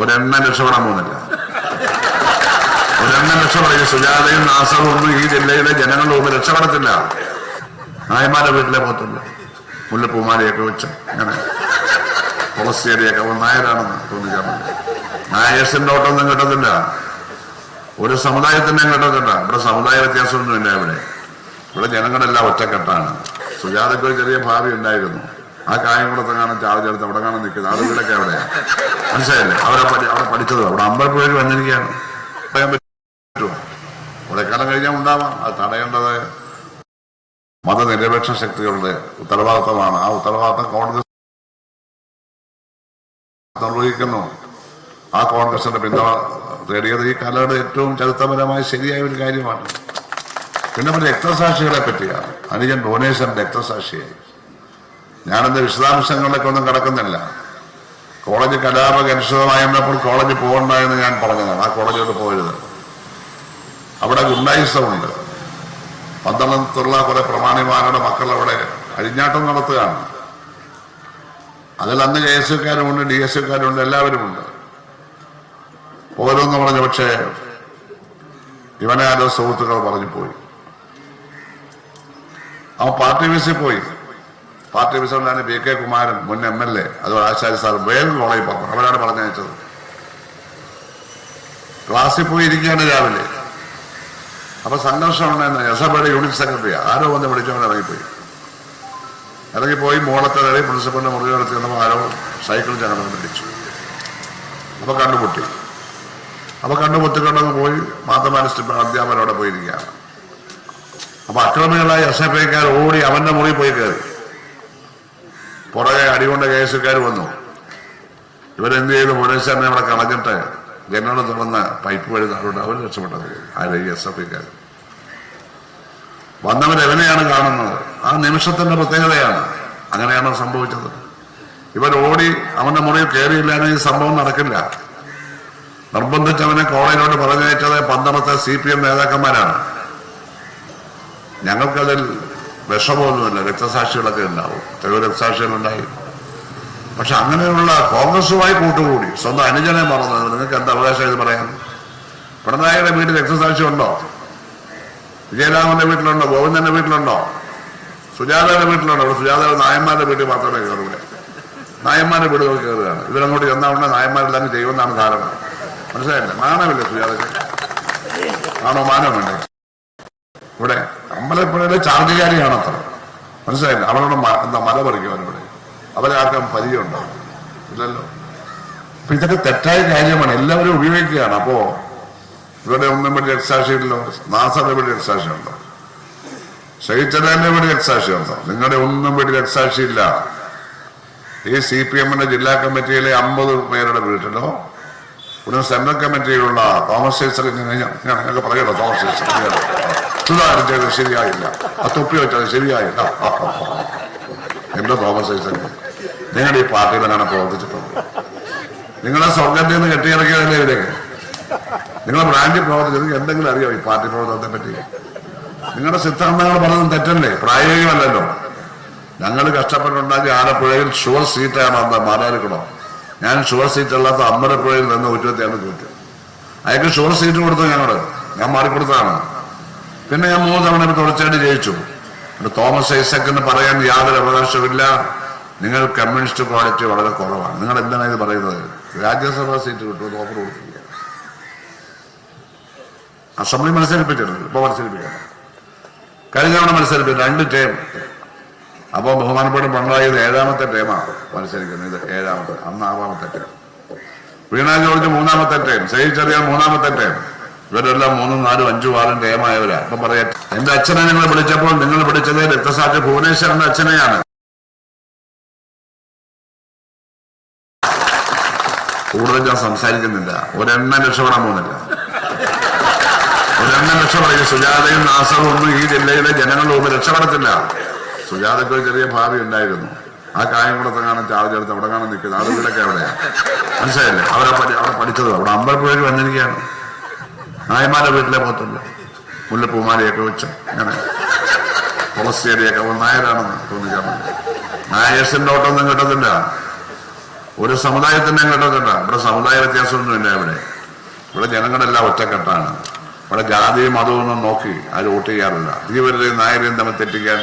ഒരെണ്ണം രക്ഷപ്പെടാൻ പോകുന്നില്ല. ഒരെണ്ണം രക്ഷപ്പെടുക. സുജാതയും നാസറും ഒന്നും ഈ ജില്ലയിലെ ജനങ്ങളുടെ മുമ്പ് രക്ഷപ്പെടത്തില്ല. നായന്മാരുടെ വീട്ടിലെ പോകത്തില്ല. മുല്ലപ്പൂമാലയൊക്കെ വെച്ച് അങ്ങനെ തുളസിയടിയൊക്കെ നായരാണെന്ന് തോന്നിക്കാൻ പറ്റില്ല. നായേഴ്സിന്റെ ഓട്ടൊന്നും കിട്ടത്തില്ല. ഒരു സമുദായത്തിൻ്റെയും കിട്ടത്തില്ല. ഇവിടെ സമുദായ വ്യത്യാസമൊന്നുമില്ല. ഇവിടെ ജനങ്ങളെല്ലാം ഒറ്റക്കെട്ടാണ്. സുജാതയ്ക്ക് ഒരു ചെറിയ ഭാവി ഉണ്ടായിരുന്നു. ആ കായംകുളത്ത് കാണാൻ ചാർജ് എടുത്ത് അവിടെ കാണാൻ നിൽക്കുന്നത്. അത് വീടൊക്കെ എവിടെയാണ് മനസ്സിലായില്ലേ? അവിടെ പഠിച്ചത് അവിടെ അമ്പലപ്പുഴയിൽ വന്നിരിക്കുകയാണ്. പറയാൻ പറ്റുമോ? കുറെ കാലം കഴിഞ്ഞാൽ ഉണ്ടാവാം. അത് തടയേണ്ടത് മതനിരപേക്ഷ ശക്തികളുടെ ഉത്തരവാദിത്തമാണ്. ആ ഉത്തരവാദിത്തം കോൺഗ്രസ് നിർവഹിക്കുന്നു. ആ കോൺഗ്രസിന്റെ പിന്തുണ തേടിയത് ഈ കാലയുടെ ഏറ്റവും ചരിത്രപരമായി ശരിയായ ഒരു കാര്യമാണ്. പിന്നെ രക്തസാക്ഷികളെ പറ്റിയാണ്. അനുജൻ ഭുവനേശ്വരൻ രക്തസാക്ഷിയായി. ഞാനെന്റെ വിശദാംശങ്ങളിലേക്ക് ഒന്നും കടക്കുന്നില്ല. കോളേജ് കലാപകലുഷിതമായിരുന്നപ്പോൾ കോളേജ് പോകണ്ട എന്ന് ഞാൻ പറഞ്ഞതാണ്. ആ കോളേജിലോട്ട് പോകരുത്. അവിടെ ഗുണ്ടായിസമുണ്ട്. പന്തളത്തുള്ള കുറെ പ്രമാണിമാരുടെ മക്കൾ അവിടെ അഴിഞ്ഞാട്ടം നടത്തുകയാണ്. അതിൽ അന്ന് KSUക്കാരുമുണ്ട്, DSUക്കാരുമുണ്ട്, എല്ലാവരുമുണ്ട്. ഓരോന്ന് പറഞ്ഞു. പക്ഷേ ഇവനെ ആരോ സുഹൃത്തുക്കൾ പറഞ്ഞു പോയി. അവൻ പാർട്ടി ഓഫീസിൽ പോയി. പാർട്ടി ഓഫീസറിലാണ് PK കുമാരൻ, മുൻ MLA, അതുപോലെ ആശാരി സാർ വേഗം കോളേജിൽ പോകും. അവരാണ് പറഞ്ഞയച്ചത്. ക്ലാസ്സിൽ പോയി ഇരിക്കുകയാണ് രാവിലെ. അപ്പൊ സംഘർഷം ഉണ്ടായിരുന്നു. എസബയുടെ യൂണിറ്റ് സെക്രട്ടറി ആരോ വന്ന് വിളിച്ചവൻ ഇറങ്ങിപ്പോയി. മോളത്തെ കയറി പ്രിൻസിപ്പലിന്റെ മുറികടത്തി വന്നപ്പോൾ ആരോ സൈക്കിൾ ചങ്ങടം പിടിച്ചു. അപ്പൊ കണ്ടുപൊത്തിക്കൊണ്ടങ്ങ് പോയി. മാത്തമാറ്റിസ്റ്റ് അധ്യാപകരോടെ പോയിരിക്കുകയാണ്. അപ്പൊ അക്രമികളായ SFIക്കാർ ഓടി അവന്റെ മുറി പോയി കയറി. പുറകെ അടികൊണ്ട KSUക്കാർ വന്നു. ഇവരെന്ത് ചെയ്തു? ഭുവനേശ്വരനെ അവിടെ കളഞ്ഞിട്ട് ജനങ്ങൾ തുറന്ന് പൈപ്പ് വഴി താഴോട്ട് അവർ രക്ഷപ്പെട്ടത്. ആര്? ഈ SFIക്കാർ വന്നവരെവനെയാണ് കാണുന്നത്. ആ നിമിഷത്തിന്റെ പ്രത്യേകതയാണ്. അങ്ങനെയാണ് സംഭവിച്ചത്. ഇവരോടി അവന്റെ മുറിയിൽ കയറിയില്ലാതെ ഈ സംഭവം നടക്കില്ല. നിർബന്ധിച്ചവനെ കോളേജിലോട്ട് പറഞ്ഞയച്ചത് പന്തളത്തെ CPM നേതാക്കന്മാരാണ്. ഞങ്ങൾക്കതിൽ വിഷമമൊന്നുമില്ല. രക്തസാക്ഷികളൊക്കെ ഉണ്ടാവും. എത്രയോ രക്തസാക്ഷികളുണ്ടായി. പക്ഷെ അങ്ങനെയുള്ള കോൺഗ്രസുമായി കൂട്ടുകൂടി സ്വന്തം അനുജനെ മറന്നത് നിങ്ങൾക്ക് എന്താ അവകാശം ഇത് പറയാൻ? പിണറായിയുടെ വീട്ടിൽ രക്തസാക്ഷി ഉണ്ടോ? വിജയരാമന്റെ വീട്ടിലുണ്ടോ? ഗോവിന്ദന്റെ വീട്ടിലുണ്ടോ? സുജാതയുടെ വീട്ടിലുണ്ടോ? ഇവിടെ സുജാത നായന്മാരുടെ വീട്ടിൽ മാത്രമേ കയറൂല. നായന്മാരുടെ വീടുകൾ കയറുകയാണ്. ഇവരങ്ങോട്ട് ചെന്നാവുന്ന നായന്മാരെല്ലാം ചെയ്യുമെന്നാണ് ധാരണ. മനസ്സിലായില്ലേ? മാനമില്ല സുജാതയ്ക്ക്. ആണോ? മാനം വേണ്ടേ? ഇവിടെ അമ്പലപ്പുഴയിലെ ചാർജുകാരിയാണ് അത്ര. മനസ്സിലായില്ല? അവരോട് എന്താ മല പറിക്കുവാനിവിടെ? അവരാർക്കും പരിചയമുണ്ടോ? ഇല്ലല്ലോ. അപ്പൊ ഇതൊക്കെ തെറ്റായ കാര്യമാണ്. എല്ലാവരും ഉപയോഗിക്കുകയാണ്. അപ്പോ ഇവരുടെ ഒന്നും വേണ്ടി രക്തസാക്ഷിയില്ലല്ലോ. നാസറിന്റെ വീട് രക്തസാക്ഷിയുണ്ടോ? ഷഹീച്ചന്റെ വീട് രക്തസാക്ഷിയുണ്ടോ? നിങ്ങളുടെ ഒന്നും വേണ്ടി രക്തസാക്ഷിയില്ല. ഈ CPMന്റെ ജില്ലാ കമ്മിറ്റിയിലെ 50 പേരുടെ വീട്ടിലോ ഒരു സെൻട്രൽ കമ്മിറ്റിയിലുള്ള തോമസ് ഐസക് ഞങ്ങൾക്ക് പറയണോ? തോമസ് ഐസക് സുധാകരൻ ചെയ്തത് ശരിയായില്ല, ആ തൊപ്പി വെച്ചത് ശരിയായില്ല. എന്റെ തോമസ് ഐസക്, നിങ്ങളുടെ ഈ പാർട്ടിയിൽ അങ്ങനെ പ്രവർത്തിച്ചിട്ടുണ്ട്. നിങ്ങളെ സ്വർഗത്തിൽ നിന്ന് കെട്ടിയിറക്കിയതല്ലേ ഇവരൊക്കെ? നിങ്ങളെ ബ്രാഞ്ചിൽ പ്രവർത്തിച്ചത് എന്തെങ്കിലും അറിയാമോ ഈ പാർട്ടി പ്രവർത്തനത്തെ പറ്റി? നിങ്ങളുടെ സിദ്ധാന്തങ്ങൾ പറഞ്ഞതും തെറ്റല്ലേ? പ്രായോഗികമല്ലല്ലോ. ഞങ്ങൾ കഷ്ടപ്പെട്ടുണ്ടാക്കി ആലപ്പുഴയിൽ ഷുവർ സീറ്റാണ് അന്ന് മാരാരിക്കണോ. ഞാൻ ഷുവർ സീറ്റ് അല്ലാത്ത അമ്പലപ്പുഴയിൽ നിന്ന് 126 തോറ്റു. അയാൾക്ക് ഷുവർ സീറ്റ് കൊടുത്തു. ഞാൻ മാറിക്കൊടുത്തതാണ്. പിന്നെ ഞാൻ 3 തവണ തുടർച്ചയായിട്ട് ജയിച്ചു. തോമസ് ഐസക്കിന് പറയാൻ യാതൊരു അവകാശമില്ല. നിങ്ങൾ കമ്മ്യൂണിസ്റ്റ് ക്വാളിറ്റി വളരെ കുറവാണ്. നിങ്ങൾ എന്താണ് ഇത് പറയുന്നത്? രാജ്യസഭാ സീറ്റ് കിട്ടുമെന്ന് ഓഫർ കൊടുത്തില്ല. അസംബ്ലി മത്സരിപ്പിച്ചിട്ടുണ്ട്. ഇപ്പൊ മത്സരിപ്പിക്കണം. കഴിഞ്ഞ തവണ മത്സരിപ്പിച്ചു 2 ടേം. അപ്പൊ ബഹുമാനപ്പെട്ട പിണറായി 7ാമത്തെ ടേമാണ് മത്സരിക്കുന്നത്. ഇത് 7ാമത്തെ, അന്ന് 6ാമത്തെ ടേം. വീണ ജോർജ് 3ാമത്തെ ടേം. സഹിച്ചറിയാൻ 3ാമത്തെ ടേം. ഇവരെല്ലാം 3, 4, 5, 6 ടേമായവരാ. അപ്പൊ പറയാം, എന്റെ അച്ഛനെ നിങ്ങൾ വിളിച്ചപ്പോൾ നിങ്ങൾ വിളിച്ചത് രക്തസാക്ഷി ഭുവനേശ്വരന്റെ അച്ഛനെയാണ്. കൂടുതൽ ഞാൻ സംസാരിക്കുന്നില്ല. ഒരെണ്ണം രക്ഷപ്പെടാൻ പോകുന്നില്ല. ഒരെണ്ണം രക്ഷപ്പെടുക. സുജാതയും നാസറും ഒന്നും ഈ ജില്ലയിലെ ജനങ്ങളുടെ മുമ്പ് രക്ഷപ്പെടത്തില്ല. സുജാതയ്ക്ക് ഒരു ചെറിയ ഭാവി ഉണ്ടായിരുന്നു. ആ കായംകുളത്ത് കാണാൻ ചാർജ് എടുത്ത് അവിടെ കാണാൻ നിൽക്കുന്നത്. അത് വീടൊക്കെ എവിടെയാണ് മനസ്സിലായില്ലേ? അവിടെ പഠിച്ചത് അവിടെ അമ്പലപ്പുഴയിൽ വന്നിരിക്കുകയാണ്. നായന്മാരുടെ വീട്ടിലെ പോകത്തില്ല. മുല്ലപ്പൂമാലയൊക്കെ വെച്ച് അങ്ങനെ തുളസിയടിയൊക്കെ നായരാണെന്ന് തോന്നിക്കാൻ പറ്റില്ല. നായേഴ്സിന്റെ ഓട്ടൊന്നും കിട്ടത്തില്ല. ഒരു സമുദായത്തിനെ കിട്ടത്തില്ല. ഇവിടെ സമുദായ വ്യത്യാസമൊന്നുമില്ല. ഇവിടെ ജനങ്ങളെല്ലാം ഒറ്റക്കെട്ടാണ്. ഇവിടെ ജാതിയും മതവും നോക്കി ആരും വോട്ട് ചെയ്യാറില്ല. തീവ്രതയും നായരെയും തമ്മിൽ തെറ്റിക്കാൻ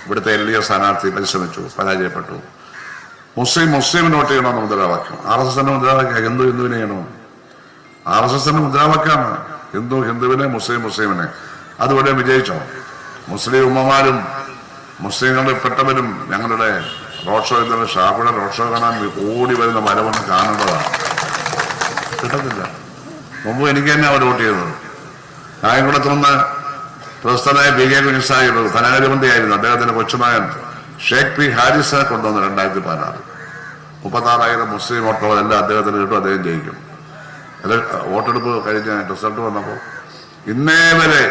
ഇവിടുത്തെ LDF സ്ഥാനാർത്ഥി പരിശ്രമിച്ചു, പരാജയപ്പെട്ടു. മുസ്ലിമിന് വോട്ട് ചെയ്യണമെന്ന് മുദ്രാവാക്യം. RSSന്റെ മുദ്രാവാക്യം ഹിന്ദുവിനെ ചെയ്യണോ? RSSന്റെ മുദ്രാവാക്യമാണ് ഹിന്ദുവിനെ, മുസ്ലിമിനെ. അതുപോലെ വിജയിച്ചോ? മുസ്ലിം ഉമ്മമാരും മുസ്ലിങ്ങളിൽ പെട്ടവരും ഞങ്ങളുടെ റോഡ് ഷോ ഇന്നലെ ഷാഫിയുടെ റോഡ് ഷോ കാണാൻ ഓടി വരുന്ന വരവണ്ണം കാണേണ്ടതാണ്. കിട്ടത്തില്ല. മുമ്പ് എനിക്ക് തന്നെ അവർ വോട്ട് ചെയ്തത്. കായംകുളത്ത് നിന്ന് പ്രശസ്തനായ PK കുഞ്ഞിസാഹിബ് ധനകാര്യമന്ത്രിയായിരുന്നു. അദ്ദേഹത്തിന്റെ കൊച്ചുമകൻ ഷേഖ് P ഹാരിസിനെ കൊണ്ടുവന്ന് 2016 36,000 മുസ്ലിം വോട്ടുകൾ എല്ലാം അദ്ദേഹത്തിന് കിട്ടും. അദ്ദേഹം ജയിക്കും. വോട്ടെടുപ്പ് കഴിഞ്ഞ റിസൾട്ട് വന്നപ്പോൾ ഇന്നേ വരെ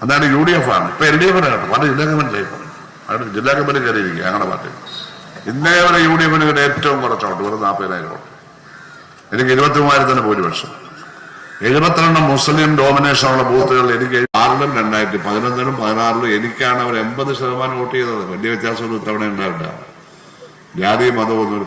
അതാണ് UDF ആണ്. ഇപ്പൊ LDF കേട്ടോ. പല ജില്ലാ കമ്മിറ്റി ജയിക്കും. അവിടെ ജില്ലാ കമ്മിറ്റി കയറിയിരിക്കുക ഞങ്ങളുടെ പാർട്ടി. ഇന്നേ വരെ UDFന് കിട്ടിയ ഏറ്റവും കുറച്ച് വോട്ട്, വെറും 40,000 വോട്ട്. എനിക്ക് 23,000 ഭൂരിപക്ഷം. 72 മുസ്ലിം ഡോമിനേഷനുള്ള ബൂത്തുകൾ എനിക്ക് 6-ലും 2015-ലും 16-ലും എനിക്കാണ് അവർ 80% വോട്ട് ചെയ്തത്. വലിയ വ്യത്യാസമൊന്നും ഇത്തവണ ഉണ്ടാവില്ല. ജാതി മതമൊന്നും